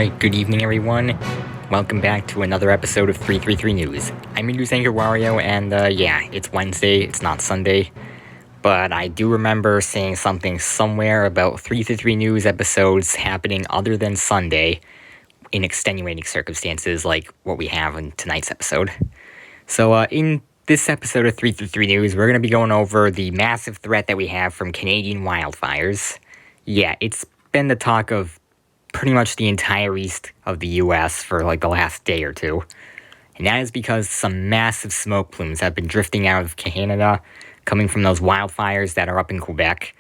Alright, good evening everyone. Welcome back to another episode of 333 News. I'm your news anchor Wario, and yeah, it's Wednesday, it's not Sunday. But I do remember seeing something somewhere about 333 News episodes happening other than Sunday in extenuating circumstances like what we have in tonight's episode. So in this episode of 333 News, we're going to be going over the massive threat that we have from Canadian wildfires. Yeah, it's been the talk of pretty much the entire east of the US for like the last day or two. And that is because some massive smoke plumes have been drifting out of Canada, coming from those wildfires that are up in Quebec.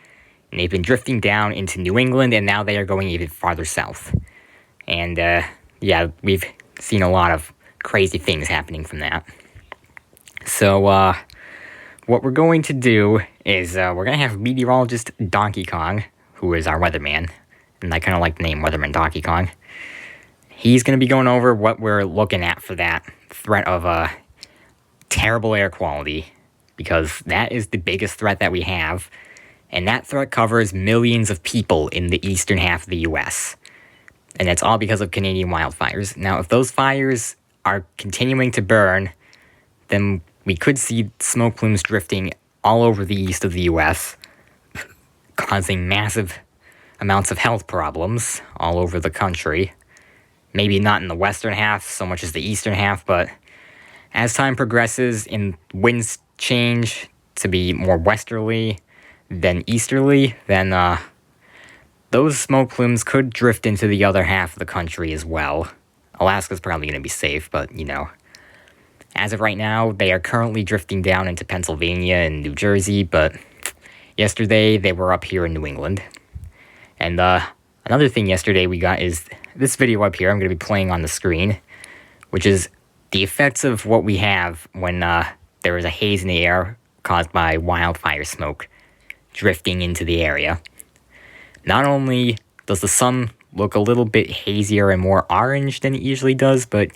And they've been drifting down into New England, and now they are going even farther south. And yeah, we've seen a lot of crazy things happening from that. So what we're going to do is we're going to have meteorologist Donkey Kong, who is our weatherman. And I kind of like the name Weatherman Donkey Kong. He's going to be going over what we're looking at for that threat of terrible air quality, because that is the biggest threat that we have, and that threat covers millions of people in the eastern half of the US, and it's all because of Canadian wildfires. Now, if those fires are continuing to burn, then we could see smoke plumes drifting all over the east of the US, causing massive amounts of health problems all over the country. Maybe not in the western half so much as the eastern half, but as time progresses and winds change to be more westerly than easterly, then those smoke plumes could drift into the other half of the country as well. Alaska's probably going to be safe, but you know. As of right now, they are currently drifting down into Pennsylvania and New Jersey, but yesterday they were up here in New England. And another thing yesterday we got is this video up here I'm going to be playing on the screen, which is the effects of what we have when there is a haze in the air caused by wildfire smoke drifting into the area. Not only does the sun look a little bit hazier and more orange than it usually does, but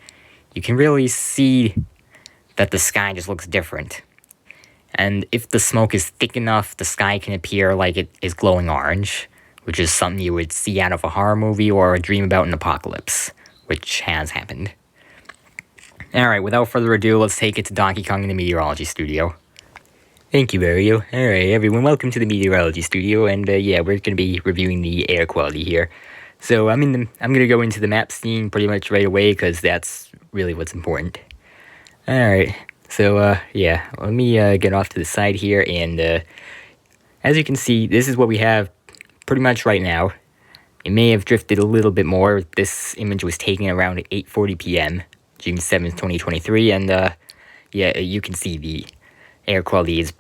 you can really see that the sky just looks different. And if the smoke is thick enough, the sky can appear like it is glowing orange, which is something you would see out of a horror movie or a dream about an apocalypse, which has happened. Alright, without further ado, let's take it to Donkey Kong in the meteorology studio. Thank you, Mario. Alright, everyone, welcome to the meteorology studio, and yeah, we're going to be reviewing the air quality here. So I'm going to go into the map scene pretty much right away, because that's really what's important. Alright, so yeah, let me get off to the side here, and as you can see, this is what we have pretty much right now. It may have drifted a little bit more. This image was taken around 8:40 p.m., June 7th, 2023, and yeah, you can see the air quality is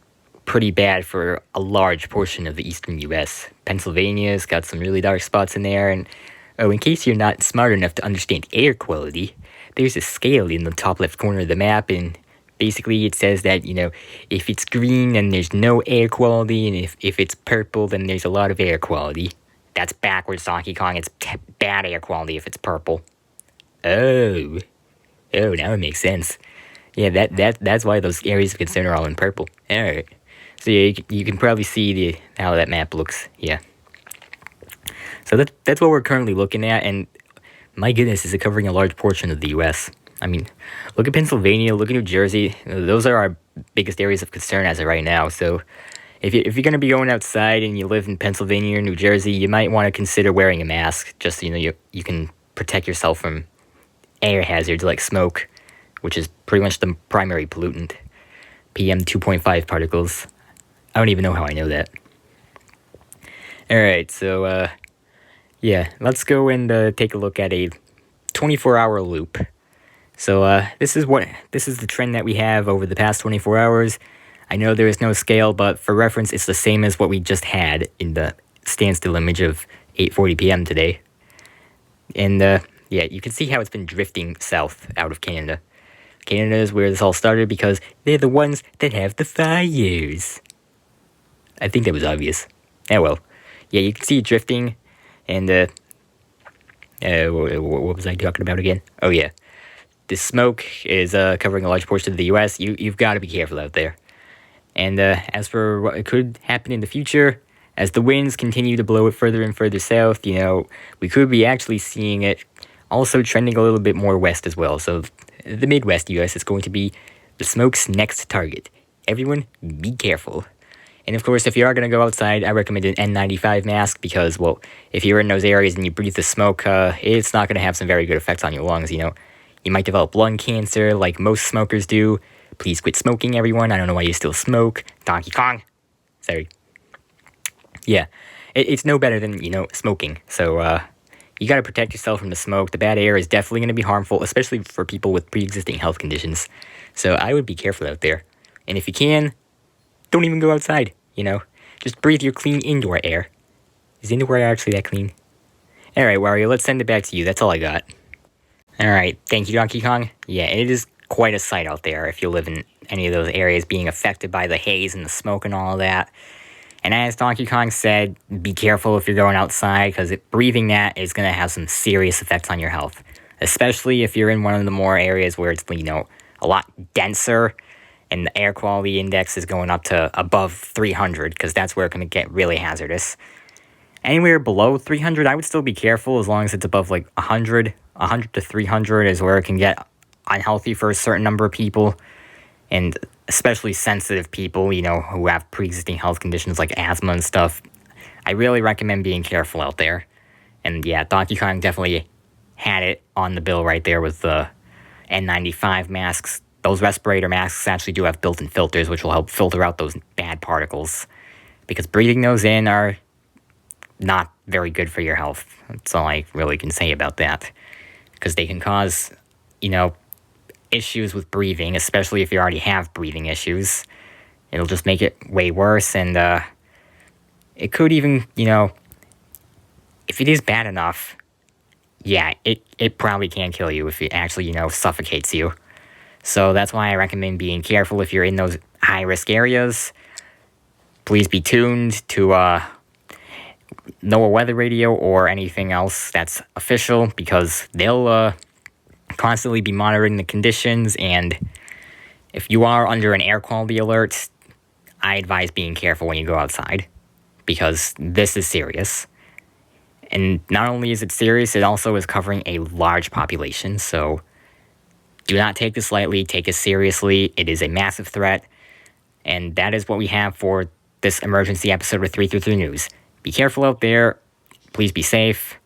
pretty bad for a large portion of the eastern U.S. Pennsylvania's got some really dark spots in there, and oh, in case you're not smart enough to understand air quality, there's a scale in the top left corner of the map, and basically it says that, you know, if it's green, then there's no air quality, and if it's purple, then there's a lot of air quality. That's backwards, Donkey Kong. It's bad air quality if it's purple. Oh, now it makes sense. Yeah, that's why those areas of concern are all in purple. Alright. So yeah, you can probably see how that map looks. Yeah. So that's what we're currently looking at, and my goodness, is it covering a large portion of the U.S. I mean, look at Pennsylvania, look at New Jersey. Those are our biggest areas of concern as of right now. So if you're going to be going outside and you live in Pennsylvania or New Jersey, you might want to consider wearing a mask, just so you know you can protect yourself from air hazards like smoke, which is pretty much the primary pollutant. PM 2.5 particles. I don't even know how I know that. Alright, so yeah, let's go and take a look at a 24-hour loop. So this is the trend that we have over the past 24 hours. I know there is no scale, but for reference, it's the same as what we just had in the standstill image of 8:40 p.m. today. And yeah, you can see how it's been drifting south out of Canada. Canada is where this all started because they're the ones that have the fires. I think that was obvious. Oh well. Yeah, you can see it drifting, and what was I talking about again? Oh yeah. The smoke is covering a large portion of the U.S. You've got to be careful out there. And as for what could happen in the future, as the winds continue to blow it further and further south, you know, we could be actually seeing it Also trending a little bit more west as well. So the Midwest US is going to be the smoke's next target. Everyone, be careful. And of course, if you are going to go outside, I recommend an N95 mask because, well, if you're in those areas and you breathe the smoke, it's not going to have some very good effects on your lungs, you know. You might develop lung cancer like most smokers do. Please quit smoking, everyone. I don't know why you still smoke. Donkey Kong. Sorry. Yeah, it's no better than, you know, smoking. So, you gotta protect yourself from the smoke. The bad air is definitely gonna be harmful, especially for people with pre-existing health conditions. So I would be careful out there. And if you can, don't even go outside, you know? Just breathe your clean indoor air. Is indoor air actually that clean? Alright, Wario, let's send it back to you. That's all I got. Alright, thank you, Donkey Kong. Yeah, it is quite a sight out there if you live in any of those areas being affected by the haze and the smoke and all of that. And as Donkey Kong said, be careful if you're going outside, because breathing that is going to have some serious effects on your health. Especially if you're in one of the more areas where it's, you know, a lot denser, and the air quality index is going up to above 300, because that's where it's going to get really hazardous. Anywhere below 300, I would still be careful as long as it's above like 100. 100 to 300 is where it can get unhealthy for a certain number of people. And especially sensitive people, you know, who have pre-existing health conditions like asthma and stuff. I really recommend being careful out there. And yeah, Donkey Kong definitely had it on the bill right there with the N95 masks. Those respirator masks actually do have built-in filters, which will help filter out those bad particles. Because breathing those in are not very good for your health. That's all I really can say about that. Because they can cause, you know, issues with breathing, especially if you already have breathing issues. It'll just make it way worse, and it could even, you know, if it is bad enough, yeah, it probably can kill you if it actually, you know, suffocates you. So that's why I recommend being careful if you're in those high-risk areas. Please be tuned to NOAA Weather Radio or anything else that's official, because they'll constantly be monitoring the conditions, and if you are under an air quality alert, I advise being careful when you go outside, because this is serious. And not only is it serious, it also is covering a large population, so do not take this lightly, take it seriously. It is a massive threat, and that is what we have for this emergency episode of 333 News. Be careful out there, please be safe.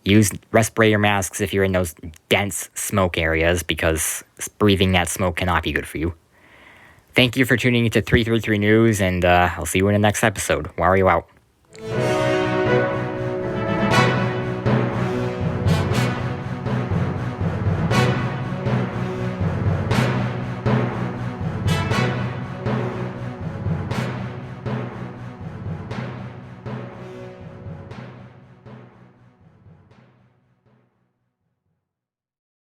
Use respirator masks if you're in those dense smoke areas, because breathing that smoke cannot be good for you. Thank you for tuning into 333 News, and I'll see you in the next episode. Wario out.